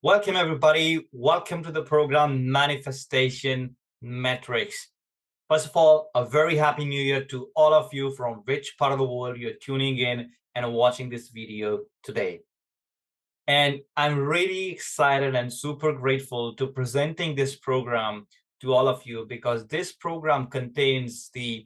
Welcome, everybody. Welcome to the program Manifestation Metrics. First of all, a very happy new year to all of you from which part of the world you're tuning in and watching this video today. And I'm really excited and super grateful to presenting this program to all of you because this program contains the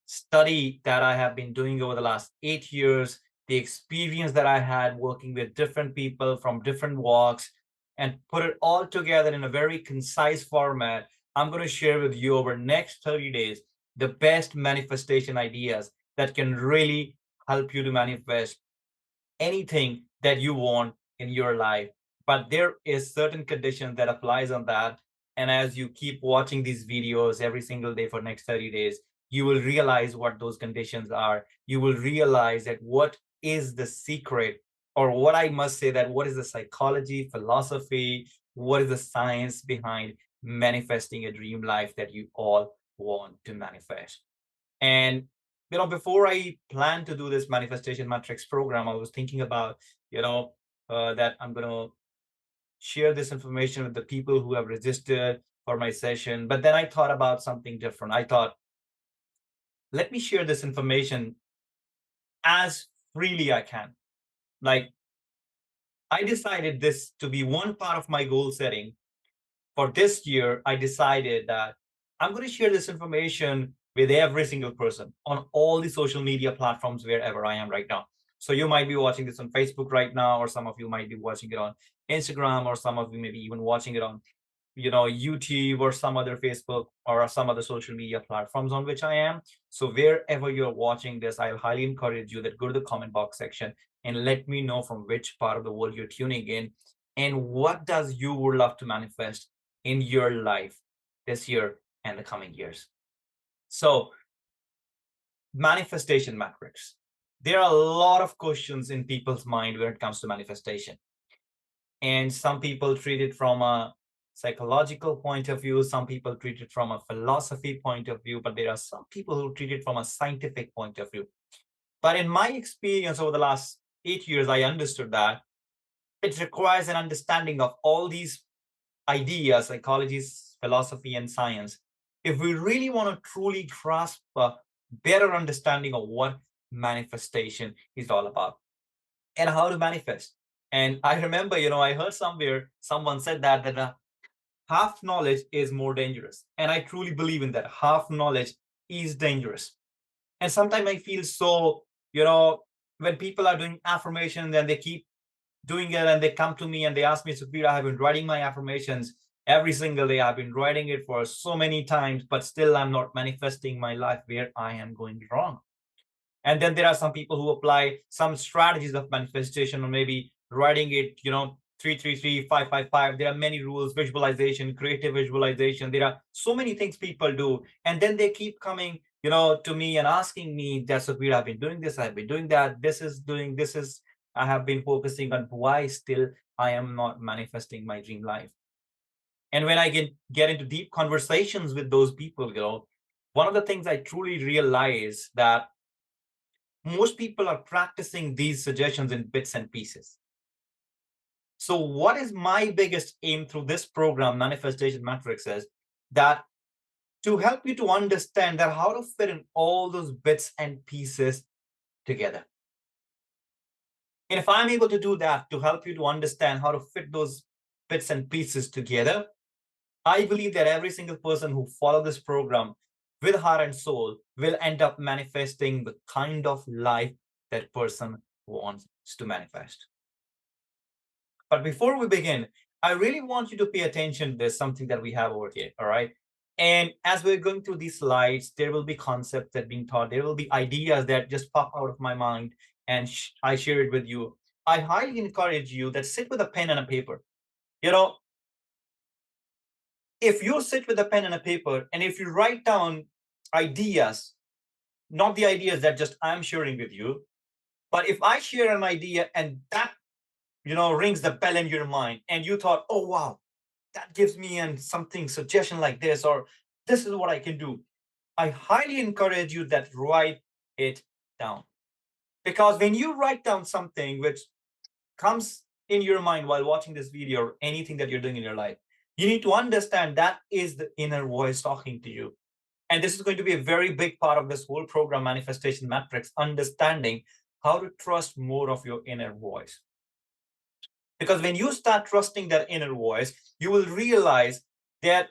study that I have been doing over the last 8 years, the experience that I had working with different people from different walks, and put it all together in a very concise format. I'm going to share with you over next 30 days the best manifestation ideas that can really help you to manifest anything that you want in your life. But there is certain condition that applies on that. And as you keep watching these videos every single day for next 30 days, you will realize what those conditions are. You will realize that what is the secret, or what I must say, that what is the psychology, philosophy, what is the science behind manifesting a dream life that you all want to manifest. And before I plan to do this manifestation matrix program, I was thinking about, that I'm going to share this information with the people who have registered for my session. But then I thought about something different. I thought, let me share this information as freely I can. Like, I decided this to be one part of my goal setting for this year. I decided that I'm going to share this information with every single person on all the social media platforms wherever I am right now. So you might be watching this on Facebook right now, or some of you might be watching it on Instagram, or some of you maybe even watching it on YouTube or some other Facebook or some other social media platforms on which I am. So wherever you're watching this, I'll highly encourage you that go to the comment box section and let me know from which part of the world you're tuning in and what does you would love to manifest in your life this year and the coming years. So manifestation metrics. There are a lot of questions in people's mind when it comes to manifestation. And some people treat it from a psychological point of view, some people treat it from a philosophy point of view, but there are some people who treat it from a scientific point of view. But in my experience over the last 8 years, I understood that it requires an understanding of all these ideas, psychology, philosophy, and science, if we really want to truly grasp a better understanding of what manifestation is all about and how to manifest. And I remember, I heard somewhere someone said that half knowledge is more dangerous. And I truly believe in that. Half knowledge is dangerous. And sometimes I feel so, when people are doing affirmations and they keep doing it and they come to me and they ask me, Sukhbir, I have been writing my affirmations every single day. I've been writing it for so many times, but still I'm not manifesting my life where I am going wrong. And then there are some people who apply some strategies of manifestation, or maybe writing it, 333 555. There are many rules, visualization, creative visualization. There are so many things people do. And then they keep coming, to me and asking me, that's what I've been doing this, I've been doing that, this is, I have been focusing on why still I am not manifesting my dream life. And when I get into deep conversations with those people, one of the things I truly realize that most people are practicing these suggestions in bits and pieces. So what is my biggest aim through this program, Manifestation Matrix, is that to help you to understand that how to fit in all those bits and pieces together. And if I'm able to do that, to help you to understand how to fit those bits and pieces together, I believe that every single person who follows this program with heart and soul will end up manifesting the kind of life that person wants to manifest. But before we begin, I really want you to pay attention. There's something that we have over here, all right? And as we're going through these slides, there will be concepts that are being taught. There will be ideas that just pop out of my mind and I share it with you. I highly encourage you that sit with a pen and a paper. If you sit with a pen and a paper and if you write down ideas, not the ideas that just I'm sharing with you, but if I share an idea and that, rings the bell in your mind and you thought, oh, wow, that gives me something suggestion like this, or this is what I can do. I highly encourage you that write it down. Because when you write down something which comes in your mind while watching this video or anything that you're doing in your life, you need to understand that is the inner voice talking to you. And this is going to be a very big part of this whole program, Manifestation Matrix, understanding how to trust more of your inner voice. Because when you start trusting that inner voice, you will realize that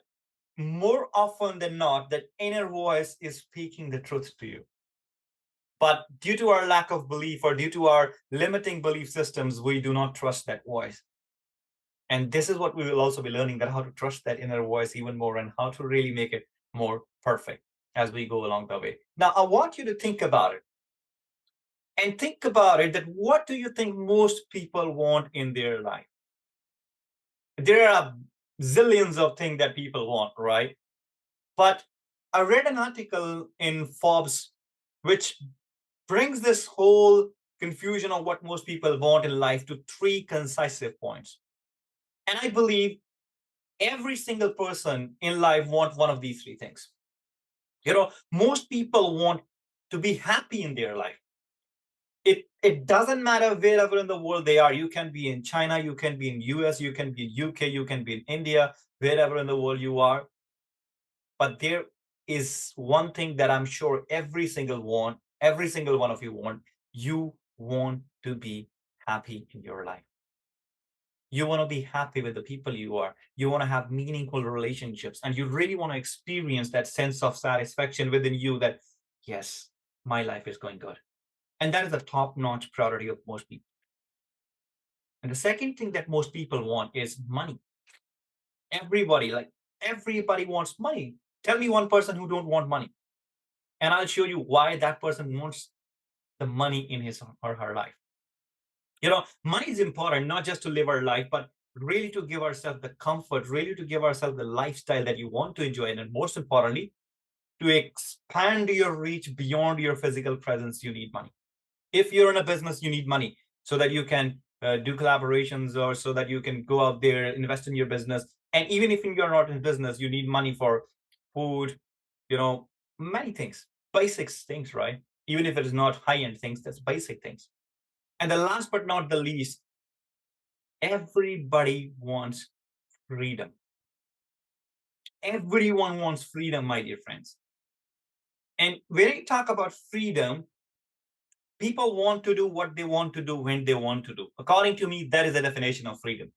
more often than not, that inner voice is speaking the truth to you. But due to our lack of belief or due to our limiting belief systems, we do not trust that voice. And this is what we will also be learning, that how to trust that inner voice even more and how to really make it more perfect as we go along the way. Now, I want you to think about it. And think about it, that what do you think most people want in their life? There are zillions of things that people want, right? But I read an article in Forbes which brings this whole confusion of what most people want in life to three concise points. And I believe every single person in life wants one of these three things. Most people want to be happy in their life. It doesn't matter wherever in the world they are. You can be in China, you can be in US, you can be in UK, you can be in India, wherever in the world you are. But there is one thing that I'm sure every single one of you want. You want to be happy in your life. You want to be happy with the people you are. You want to have meaningful relationships, and you really want to experience that sense of satisfaction within you that, yes, my life is going good. And that is a top-notch priority of most people. And the second thing that most people want is money. Everybody wants money. Tell me one person who don't want money, and I'll show you why that person wants the money in his or her life. Money is important, not just to live our life, but really to give ourselves the comfort, really to give ourselves the lifestyle that you want to enjoy. And most importantly, to expand your reach beyond your physical presence, you need money. If you're in a business, you need money so that you can do collaborations, or so that you can go out there, invest in your business. And even if you're not in business, you need money for food, many things, basic things, right? Even if it is not high-end things, that's basic things. And the last but not the least, everybody wants freedom. Everyone wants freedom, my dear friends. And when I talk about freedom, people want to do what they want to do when they want to do. According to me, that is the definition of freedom.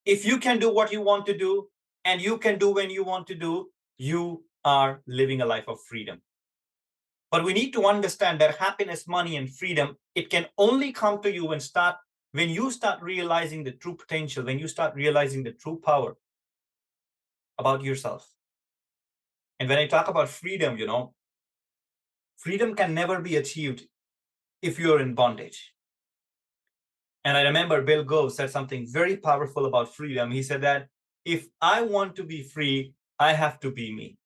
If you can do what you want to do and you can do when you want to do, you are living a life of freedom. But we need to understand that happiness, money, and freedom, it can only come to you when you start realizing the true potential, when you start realizing the true power about yourself. And when I talk about freedom, freedom can never be achieved if you're in bondage. And I remember Bill Gates said something very powerful about freedom. He said that if I want to be free, I have to be me.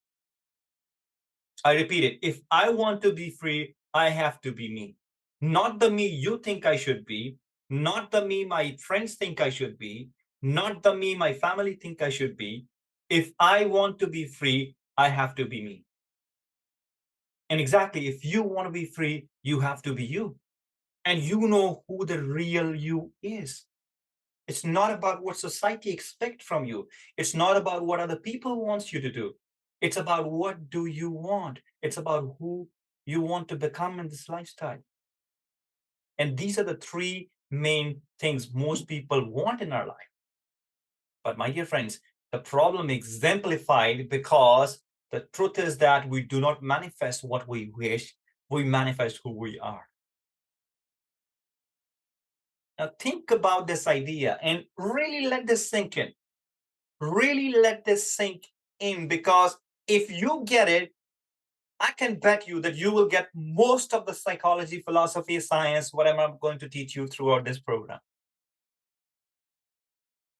I repeat it. If I want to be free, I have to be me. Not the me you think I should be, not the me my friends think I should be, not the me my family think I should be. If I want to be free, I have to be me. And exactly, if you want to be free, you have to be you. And you know who the real you is. It's not about what society expects from you. It's not about what other people want you to do. It's about what do you want. It's about who you want to become in this lifestyle. And these are the three main things most people want in our life. But my dear friends, the problem exemplified because the truth is that we do not manifest what we wish, we manifest who we are. Now think about this idea and really let this sink in. Really let this sink in, because if you get it, I can bet you that you will get most of the psychology, philosophy, science, whatever I'm going to teach you throughout this program.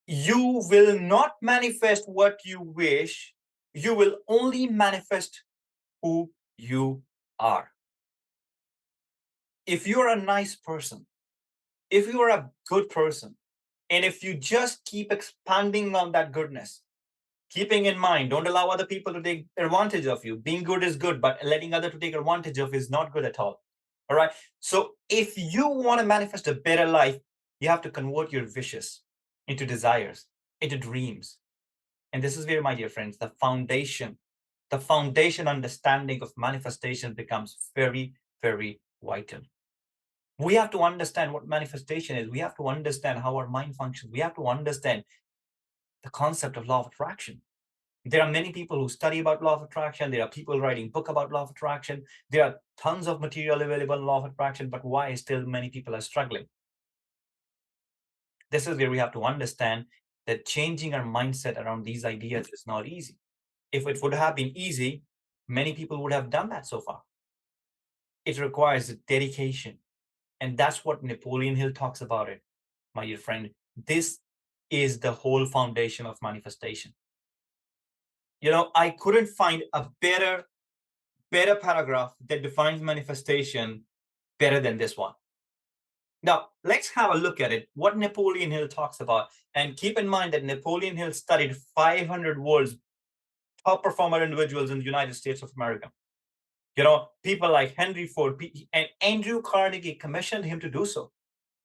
You will not manifest what you wish. You will only manifest who you are. If you're a nice person, if you're a good person, and if you just keep expanding on that goodness, keeping in mind, don't allow other people to take advantage of you. Being good is good, but letting others to take advantage of is not good at all. All right. So if you want to manifest a better life, You have to convert your wishes into desires, into dreams. And this is where, my dear friends, the foundation understanding of manifestation becomes very, very vital. We have to understand what manifestation is. We have to understand how our mind functions. We have to understand the concept of law of attraction. There are many people who study about law of attraction. There are people writing book about law of attraction. There are tons of material available in law of attraction, but why still many people are struggling? This is where we have to understand that changing our mindset around these ideas is not easy. If it would have been easy, many people would have done that so far. It requires dedication. And that's what Napoleon Hill talks about it, my dear friend. This is the whole foundation of manifestation. I couldn't find a better paragraph that defines manifestation better than this one. Now, let's have a look at it, what Napoleon Hill talks about. And keep in mind that Napoleon Hill studied 500 world's top performer individuals in the United States of America. People like Henry Ford and Andrew Carnegie commissioned him to do so.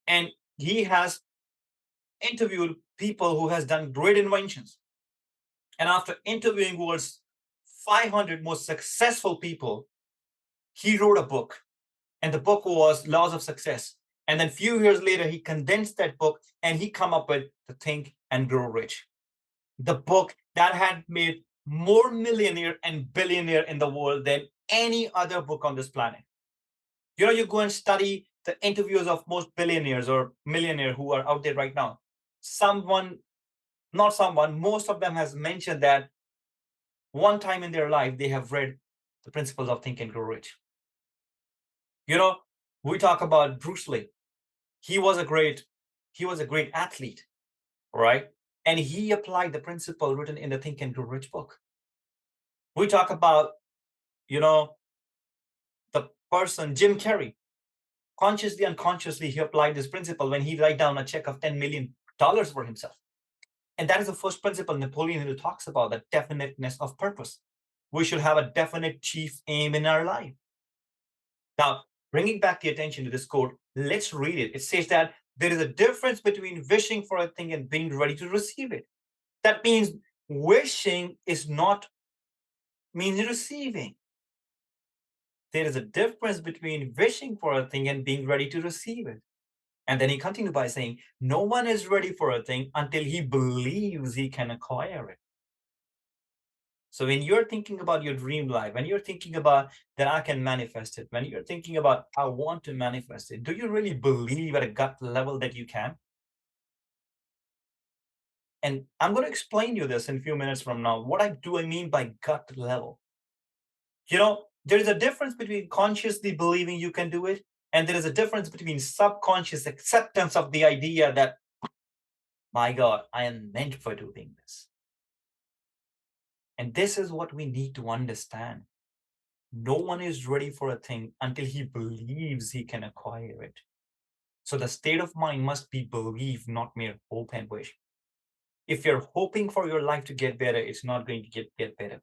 And he has interviewed people who has done great inventions. And after interviewing world's 500 most successful people, he wrote a book. And the book was Laws of Success. And then a few years later, he condensed that book and he come up with the Think and Grow Rich. The book that had made more millionaire and billionaire in the world than any other book on this planet. You go and study the interviews of most billionaires or millionaire who are out there right now. Most of them has mentioned that one time in their life, they have read the principles of Think and Grow Rich. We talk about Bruce Lee. He was a great athlete, right? And he applied the principle written in the Think and Grow Rich book. We talk about, the person, Jim Carrey. Consciously, unconsciously, he applied this principle when he write down a check of $10 million for himself. And that is the first principle Napoleon Hill talks about, the definiteness of purpose. We should have a definite chief aim in our life. Now, bringing back the attention to this quote, let's read it. It says that there is a difference between wishing for a thing and being ready to receive it. That means wishing is not means receiving. There is a difference between wishing for a thing and being ready to receive it. And then he continued by saying, no one is ready for a thing until he believes he can acquire it. So when you're thinking about your dream life, when you're thinking about that I can manifest it, when you're thinking about I want to manifest it, do you really believe at a gut level that you can? And I'm going to explain you this in a few minutes from now. What do I mean by gut level? There is a difference between consciously believing you can do it, and there is a difference between subconscious acceptance of the idea that, my God, I am meant for doing this. And this is what we need to understand. No one is ready for a thing until he believes he can acquire it. So the state of mind must be belief, not mere hope and wish. If you're hoping for your life to get better, it's not going to get better.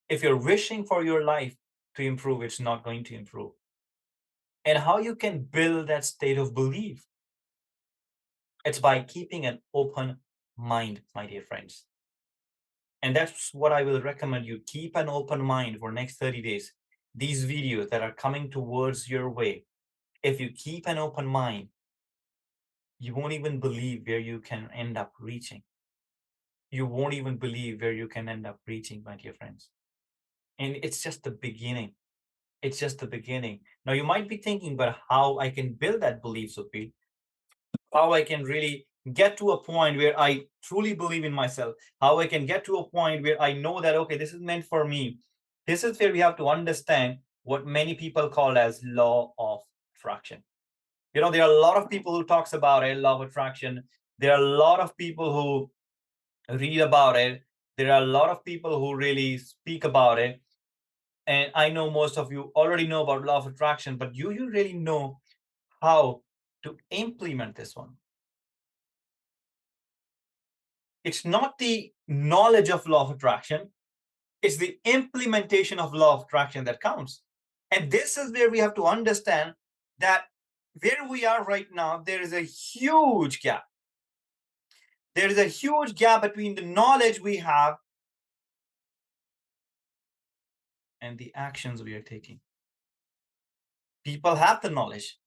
If you're wishing for your life to improve, it's not going to improve. And how you can build that state of belief? It's by keeping an open mind, my dear friends. And that's what I will recommend you. Keep an open mind for next 30 days. These videos that are coming towards your way, if you keep an open mind, you won't even believe where you can end up reaching. You won't even believe where you can end up reaching, my dear friends. And it's just the beginning. It's just the beginning. Now, you might be thinking, but how I can build that belief, Sukhpreet? How I can really get to a point where I truly believe in myself, how I can get to a point where I know that, okay, this is meant for me. This is where we have to understand what many people call as law of attraction. There are a lot of people who talks about it, law of attraction. There are a lot of people who read about it. There are a lot of people who really speak about it. And I know most of you already know about law of attraction, but do you really know how to implement this one? It's not the knowledge of law of attraction, it's the implementation of law of attraction that counts. And this is where we have to understand that where we are right now, there is a huge gap. There is a huge gap between the knowledge we have and the actions we are taking. People have the knowledge.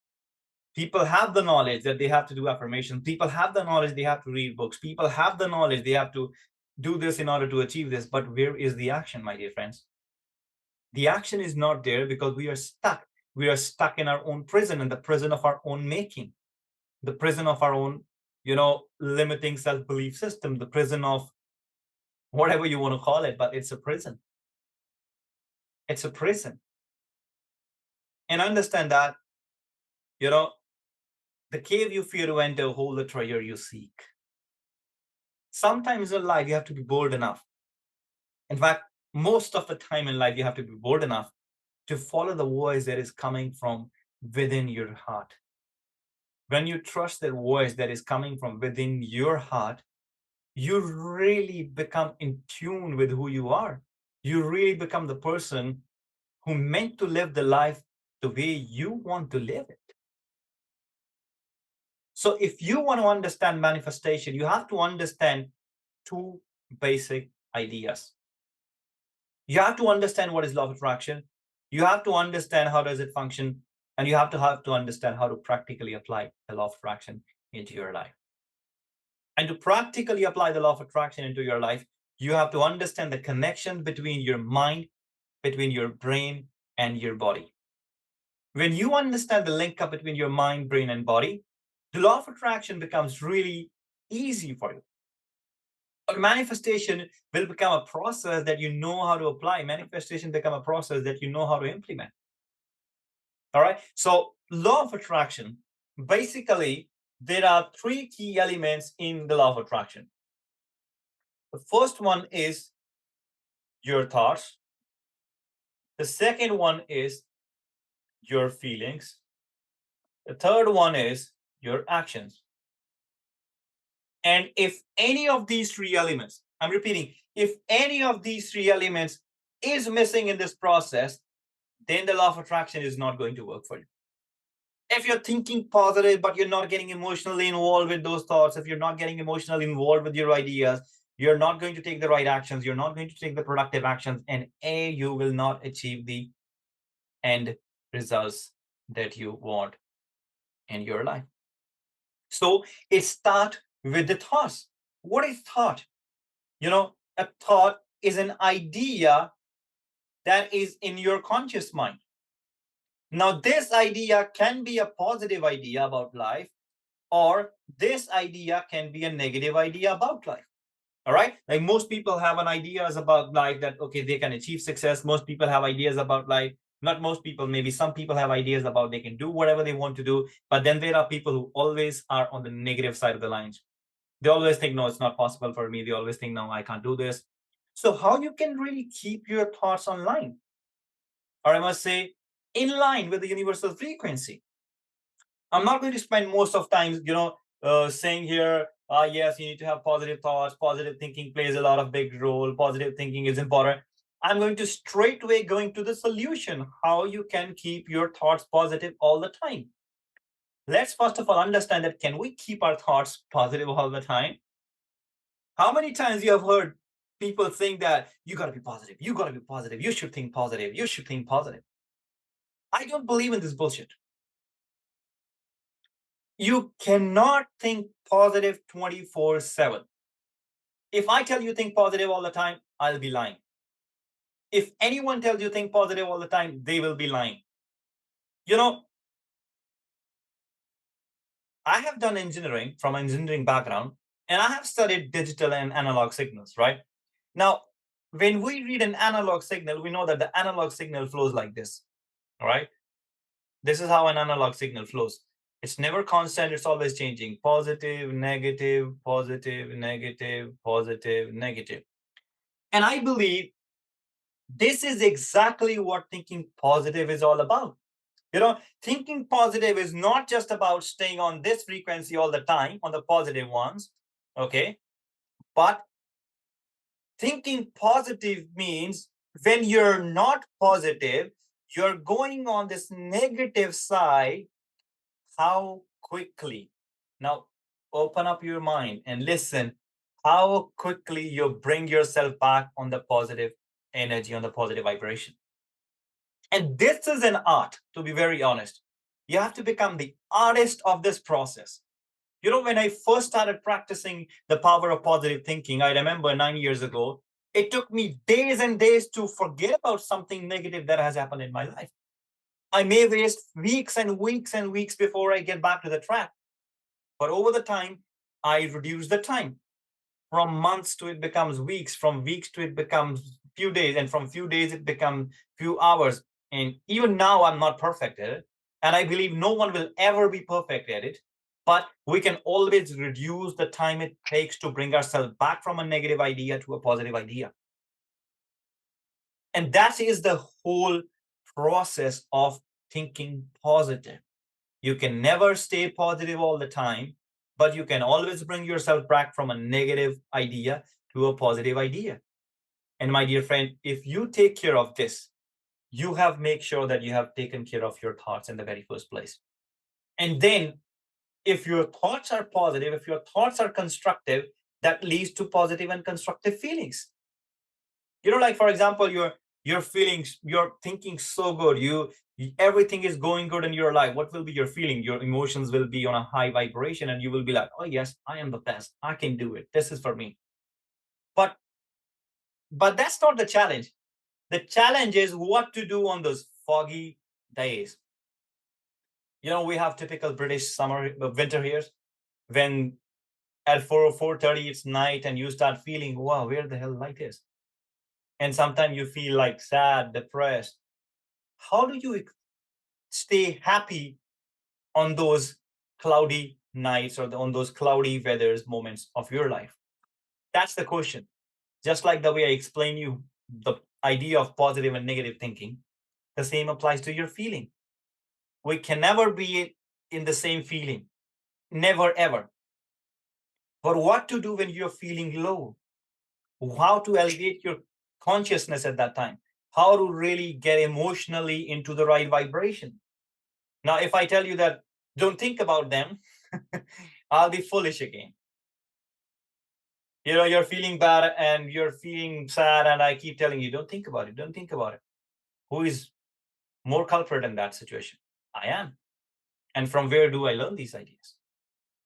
People have the knowledge that they have to do affirmations. People have the knowledge they have to read books. People have the knowledge they have to do this in order to achieve this. But where is the action, my dear friends? The action is not there because we are stuck. We are stuck in our own prison, in the prison of our own making, the prison of our own, limiting self-belief system, the prison of whatever you want to call it, but it's a prison. It's a prison. And understand that, you know, the cave you fear to enter, hold the treasure you seek. Sometimes in life, you have to be bold enough. In fact, most of the time in life, you have to be bold enough to follow the voice that is coming from within your heart. When you trust that voice that is coming from within your heart, you really become in tune with who you are. You really become the person who meant to live the life the way you want to live it. So if you want to understand manifestation, you have to understand two basic ideas. You have to understand what is law of attraction. You have to understand how does it function, and you have to understand how to practically apply the law of attraction into your life. And to practically apply the law of attraction into your life, you have to understand the connection between your mind, between your brain, and your body. When you understand the link up between your mind, brain, and body, the law of attraction becomes really easy for you. But manifestation will become a process that you know how to apply. Manifestation become a process that you know how to implement. All right. So law of attraction, basically, there are three key elements in the law of attraction. The first one is your thoughts. The second one is your feelings. The third one is your actions. And if any of these three elements, I'm repeating, if any of these three elements is missing in this process, then the law of attraction is not going to work for you. If you're thinking positive, but you're not getting emotionally involved with those thoughts, if you're not getting emotionally involved with your ideas, you're not going to take the right actions, you're not going to take the productive actions, and you will not achieve the end results that you want in your life. So it starts with the thoughts. What is thought? A thought is an idea that is in your conscious mind. Now, this idea can be a positive idea about life, or this idea can be a negative idea about life. All right. Like most people have an ideas about life that, okay, they can achieve success. Most people have ideas about life. Not most people, maybe some people have ideas about they can do whatever they want to do. But then there are people who always are on the negative side of the lines. They always think, no, it's not possible for me. They always think, no, I can't do this. So how you can really keep your thoughts online, or I must say, in line with the universal frequency? I'm not going to spend most of time, saying here, yes, you need to have positive thoughts. Positive thinking plays a lot of big role. Positive thinking is important. I'm going to straightway going to the solution, how you can keep your thoughts positive all the time. Let's first of all understand that can we keep our thoughts positive all the time? How many times you have heard people think that you got to be positive, you got to be positive, you should think positive, you should think positive? I don't believe in this bullshit. You cannot think positive 24/7. If I tell you think positive all the time, I'll be lying. If anyone tells you think positive all the time, they will be lying. You know, I have done engineering from an engineering background, and I have studied digital and analog signals, right? Now, when we read an analog signal, we know that the analog signal flows like this, all right? This is how an analog signal flows. It's never constant, it's always changing. Positive, negative, positive, negative, positive, negative. And I believe this is exactly what thinking positive is all about. Thinking positive is not just about staying on this frequency all the time, on the positive ones, okay? But thinking positive means when you're not positive, you're going on this negative side. how quickly, now open up your mind and listen, how quickly you bring yourself back on the positive energy, on the positive vibration. And this is an art, to be very honest. You have to become the artist of this process. You know, when I first started practicing the power of positive thinking, I remember 9 years ago, it took me days and days to forget about something negative that has happened in my life. I may waste weeks and weeks and weeks before I get back to the track. But over the time, I reduce the time. From months to it becomes weeks, from weeks to it becomes few days, and from few days it becomes few hours. And even now, I'm not perfect at it. And I believe no one will ever be perfect at it. But we can always reduce the time it takes to bring ourselves back from a negative idea to a positive idea. And that is the whole process of thinking positive. You can never stay positive all the time, but you can always bring yourself back from a negative idea to a positive idea. And my dear friend, if you take care of this, you have make sure that you have taken care of your thoughts in the very first place. And then if your thoughts are positive, if your thoughts are constructive, that leads to positive and constructive feelings. You know, like for example, your feelings, you're thinking so good, everything is going good in your life. What will be your feeling? Your emotions will be on a high vibration, and you will be like, oh yes, I am the best, I can do it, this is for me. but but that's not the challenge. The challenge is what to do on those foggy days. You know, we have typical British summer, winter here, when at 4 or 4:30 it's night and you start feeling, wow, where the hell light is. And sometimes you feel like sad, depressed. How do you stay happy on those cloudy nights, or on those cloudy weathers moments of your life? That's the question. Just like the way I explain you the idea of positive and negative thinking, the same applies to your feeling. We can never be in the same feeling, never ever. But what to do when you're feeling low? How to elevate your consciousness at that time? How to really get emotionally into the right vibration? Now, if I tell you that don't think about them, I'll be foolish again. You know, you're feeling bad and you're feeling sad, and I keep telling you, don't think about it, don't think about it. Who is more culprit in that situation? I am. And from where do I learn these ideas?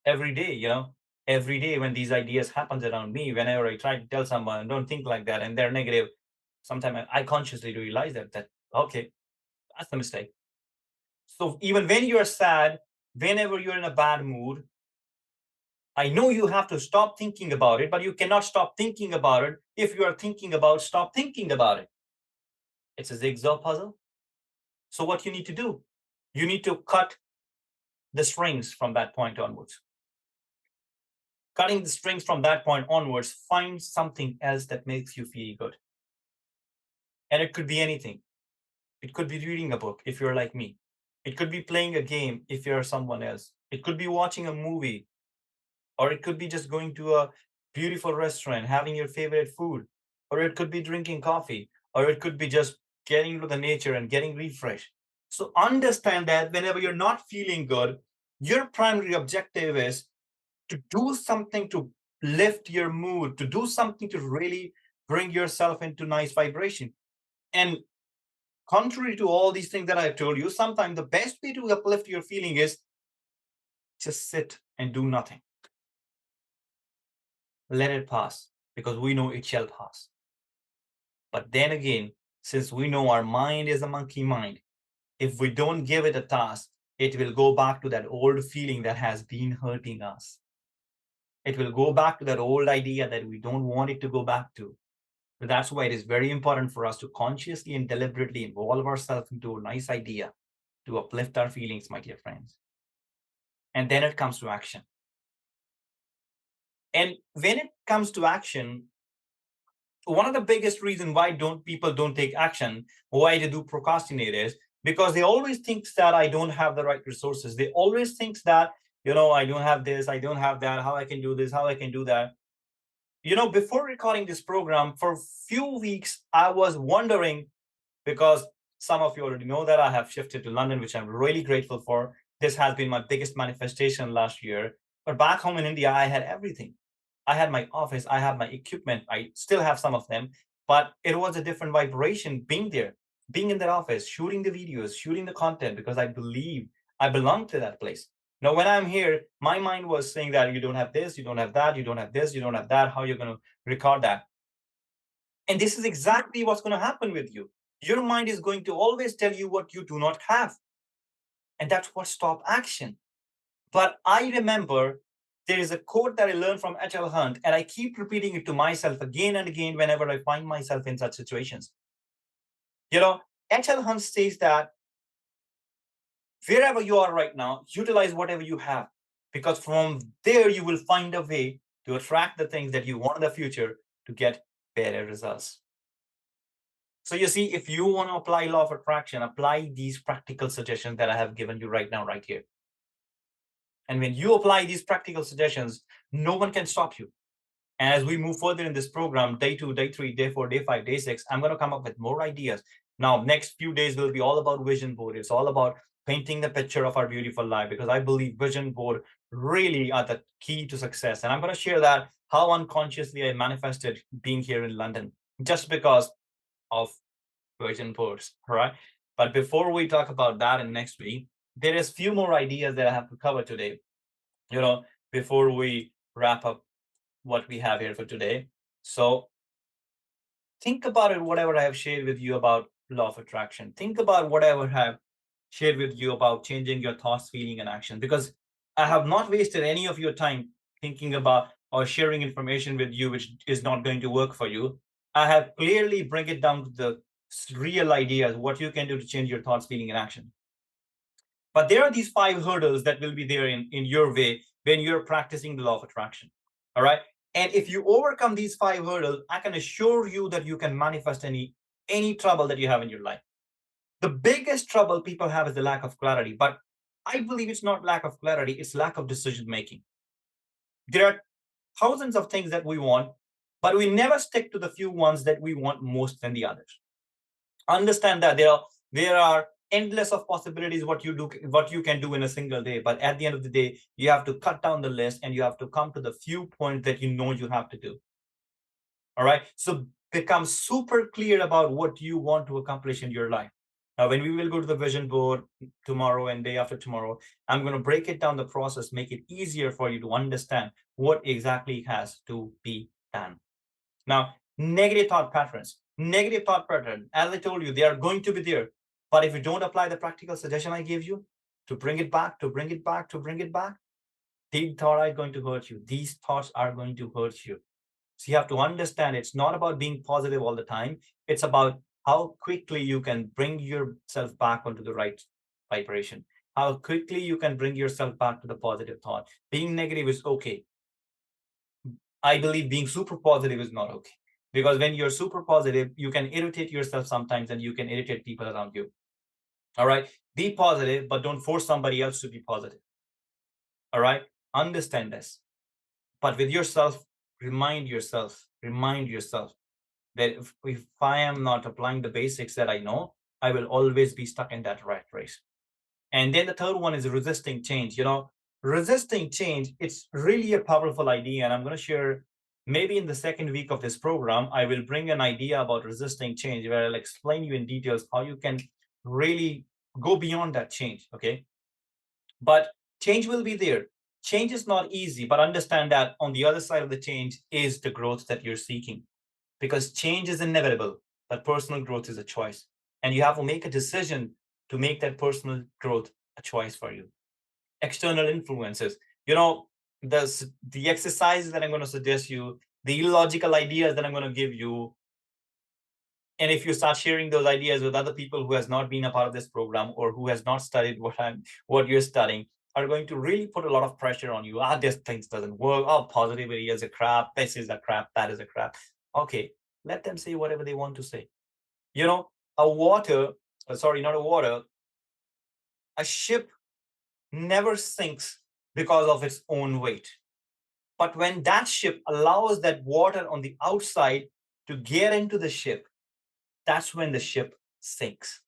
Every day, you know, every day when these ideas happens around me, whenever I try to tell someone, don't think like that, and they're negative, sometimes I consciously realize that okay, that's the mistake. So even when you're sad, whenever you're in a bad mood, I know you have to stop thinking about it, but you cannot stop thinking about it if you are thinking about stop thinking about it. It's a jigsaw puzzle. So what you need to do, you need to cut the strings from that point onwards. Cutting the strings from that point onwards, find something else that makes you feel good. And it could be anything. It could be reading a book if you're like me. It could be playing a game if you're someone else. It could be watching a movie, or it could be just going to a beautiful restaurant, having your favorite food, or it could be drinking coffee, or it could be just getting into the nature and getting refreshed. So understand that whenever you're not feeling good, your primary objective is to do something to lift your mood, to do something to really bring yourself into nice vibration. And contrary to all these things that I've told you, sometimes the best way to uplift your feeling is just sit and do nothing. Let it pass, because we know it shall pass. But then again, since we know our mind is a monkey mind, if we don't give it a task, it will go back to that old feeling that has been hurting us. It will go back to that old idea that we don't want it to go back to. So that's why it is very important for us to consciously and deliberately involve ourselves into a nice idea to uplift our feelings, my dear friends. And then it comes to action. And when it comes to action, one of the biggest reasons why people don't take action, why they do procrastinate, is because they always think that I don't have the right resources. They always think that, you know, I don't have this, I don't have that, how I can do this, how I can do that. You know, before recording this program, for a few weeks, I was wondering, because some of you already know that I have shifted to London, which I'm really grateful for. This has been my biggest manifestation last year. But back home in India, I had everything. I had my office, I have my equipment, I still have some of them, but it was a different vibration being there, being in that office, shooting the videos, shooting the content, because I believe I belong to that place. Now, when I'm here, my mind was saying that you don't have this, you don't have that, you don't have this, you don't have that. How are you going to record that? And this is exactly what's going to happen with you. Your mind is going to always tell you what you do not have. And that's what stop action. But I remember there is a quote that I learned from H.L. Hunt, and I keep repeating it to myself again and again whenever I find myself in such situations. You know, H.L. Hunt says that wherever you are right now, utilize whatever you have, because from there you will find a way to attract the things that you want in the future to get better results. So you see, if you want to apply law of attraction, apply these practical suggestions that I have given you right now, right here. And when you apply these practical suggestions, no one can stop you. And as we move further in this program, day 2, day 3, day 4, day 5, day 6, I'm going to come up with more ideas. Now, next few days will be all about vision board. It's all about painting the picture of our beautiful life, because I believe vision board really are the key to success. And I'm going to share that how unconsciously I manifested being here in London just because of vision boards, right? But before we talk about that in next week, there is few more ideas that I have to cover today, you know, before we wrap up what we have here for today. So think about it, whatever I have shared with you about law of attraction. Think about whatever I have shared with you about changing your thoughts, feeling, and action, because I have not wasted any of your time thinking about or sharing information with you which is not going to work for you. I have clearly bring it down to the real ideas, what you can do to change your thoughts, feeling, and action. But there are these 5 hurdles that will be there in your way when you're practicing the law of attraction. All right. And if you overcome these 5 hurdles, I can assure you that you can manifest any trouble that you have in your life. The biggest trouble people have is the lack of clarity. But I believe it's not lack of clarity, it's lack of decision making. There are thousands of things that we want, but we never stick to the few ones that we want most than the others. Understand that there are endless of possibilities what you can do in a single day, but at the end of the day you have to cut down the list and you have to come to the few points that you know you have to do. All right, so become super clear about what you want to accomplish in your life. Now when we will go to the vision board tomorrow and day after tomorrow, I'm going to break it down the process, make it easier for you to understand what exactly has to be done. Now, negative thought patterns. Negative thought pattern, as I told you, they are going to be there. But if you don't apply the practical suggestion I gave you to bring it back, to bring it back, to bring it back, these thoughts are going to hurt you. These thoughts are going to hurt you. So you have to understand it's not about being positive all the time. It's about how quickly you can bring yourself back onto the right vibration, how quickly you can bring yourself back to the positive thought. Being negative is okay. I believe being super positive is not okay. Because when you're super positive, you can irritate yourself sometimes and you can irritate people around you. All right. Be positive, but don't force somebody else to be positive. All right. Understand this. But with yourself, remind yourself that if I am not applying the basics that I know, I will always be stuck in that rat race. And then the third one is resisting change. Resisting change, it's really a powerful idea. And I'm going to share maybe in the second week of this program, I will bring an idea about resisting change where I'll explain you in details how you can really go beyond that change. Okay. But change will be there. Change is not easy, but understand that on the other side of the change is the growth that you're seeking, because change is inevitable, but personal growth is a choice. And you have to make a decision to make that personal growth a choice for you. External influences, the exercises that I'm going to suggest you, the illogical ideas that I'm going to give you, and if you start sharing those ideas with other people who has not been a part of this program or who has not studied what you're studying, are going to really put a lot of pressure on you. This thing doesn't work. Positivity is a crap. This is a crap. That is a crap. Okay, let them say whatever they want to say. A water, sorry, not a water, a ship never sinks because of its own weight. But when that ship allows that water on the outside to get into the ship, that's when the ship sinks.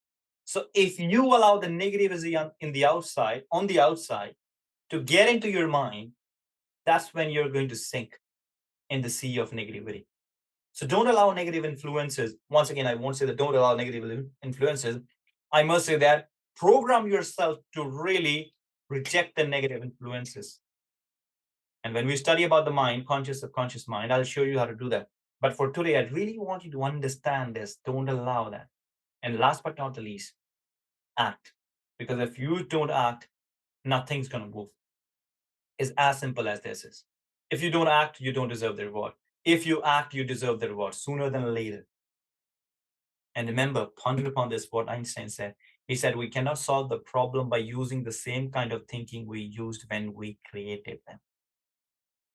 So if you allow the negativity in the outside, on the outside, to get into your mind, that's when you're going to sink in the sea of negativity. So don't allow negative influences. Once again, I won't say that don't allow negative influences. I must say that program yourself to really reject the negative influences. And when we study about the mind, conscious, subconscious mind, I'll show you how to do that. But for today, I really want you to understand this. Don't allow that. And last but not the least, act. Because if you don't act, nothing's going to move. It's as simple as this is. If you don't act, you don't deserve the reward. If you act, you deserve the reward sooner than later. And remember, ponder upon this, what Einstein said. He said, we cannot solve the problem by using the same kind of thinking we used when we created them.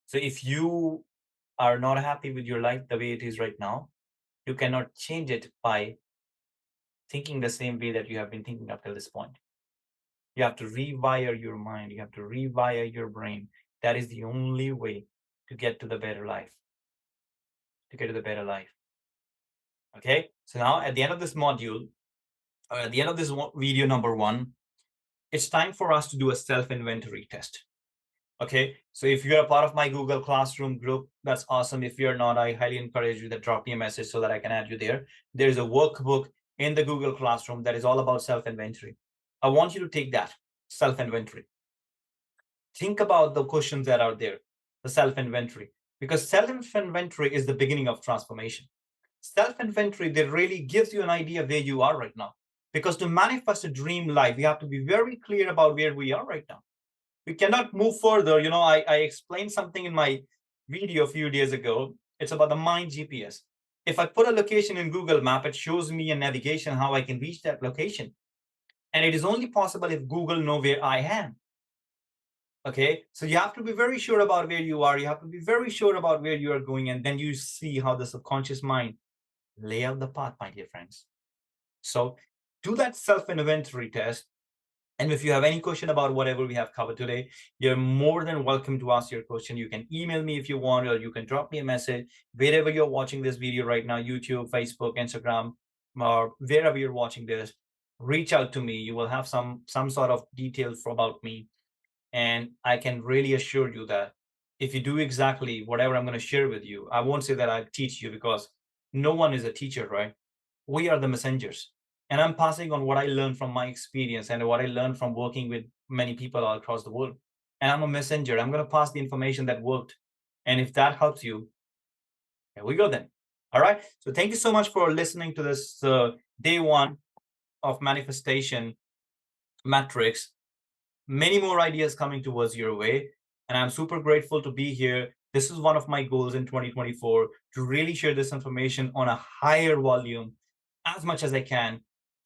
So if you are not happy with your life the way it is right now, you cannot change it by thinking the same way that you have been thinking up till this point. You have to rewire your mind. You have to rewire your brain. That is the only way to get to the better life. To get to the better life. Okay. So now at the end of this module, or at the end of this video number 1, it's time for us to do a self-inventory test. Okay. So if you're a part of my Google Classroom group, that's awesome. If you're not, I highly encourage you to drop me a message so that I can add you there. There's a workbook in the Google Classroom that is all about self-inventory. I want you to take that self-inventory. Think about the questions that are there, the self-inventory, because self-inventory is the beginning of transformation. Self-inventory, that really gives you an idea of where you are right now. Because to manifest a dream life, we have to be very clear about where we are right now. We cannot move further. I explained something in my video a few days ago. It's about the mind GPS. If I put a location in Google Map, it shows me a navigation how I can reach that location. And it is only possible if Google know where I am. Okay, so you have to be very sure about where you are. You have to be very sure about where you are going, and then you see how the subconscious mind lay out the path, my dear friends. So do that self-inventory test. And if you have any question about whatever we have covered today, you're more than welcome to ask your question. You can email me if you want, or you can drop me a message wherever you're watching this video right now, YouTube, Facebook, Instagram, or wherever you're watching this. Reach out to me. You will have some sort of details about me. And I can really assure you that if you do exactly whatever I'm going to share with you, I won't say that I teach you, because no one is a teacher, right? We are the messengers. And I'm passing on what I learned from my experience and what I learned from working with many people all across the world. And I'm a messenger. I'm going to pass the information that worked. And if that helps you, here we go then. All right. So thank you so much for listening to this day 1 of manifestation matrix. Many more ideas coming towards your way. And I'm super grateful to be here. This is one of my goals in 2024, to really share this information on a higher volume as much as I can.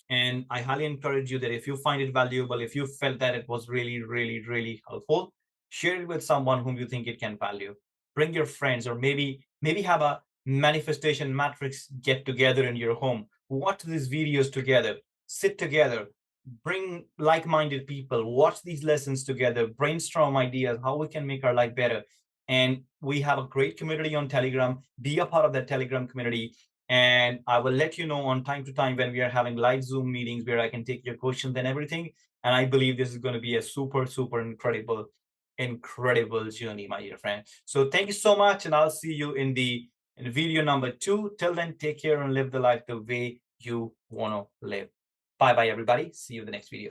And I highly encourage you that if you find it valuable, if you felt that it was really, really, really helpful, share it with someone whom you think it can value. Bring your friends, or maybe have a manifestation matrix get together in your home. Watch these videos together, sit together, bring like-minded people, watch these lessons together, brainstorm ideas how we can make our life better. And we have a great community on Telegram. Be a part of that Telegram community. And I will let you know on time to time when we are having live Zoom meetings where I can take your questions and everything. And I believe this is going to be a super, super incredible, incredible journey, my dear friend. So thank you so much. And I'll see you in video number 2. Till then, take care and live the life the way you want to live. Bye bye, everybody. See you in the next video.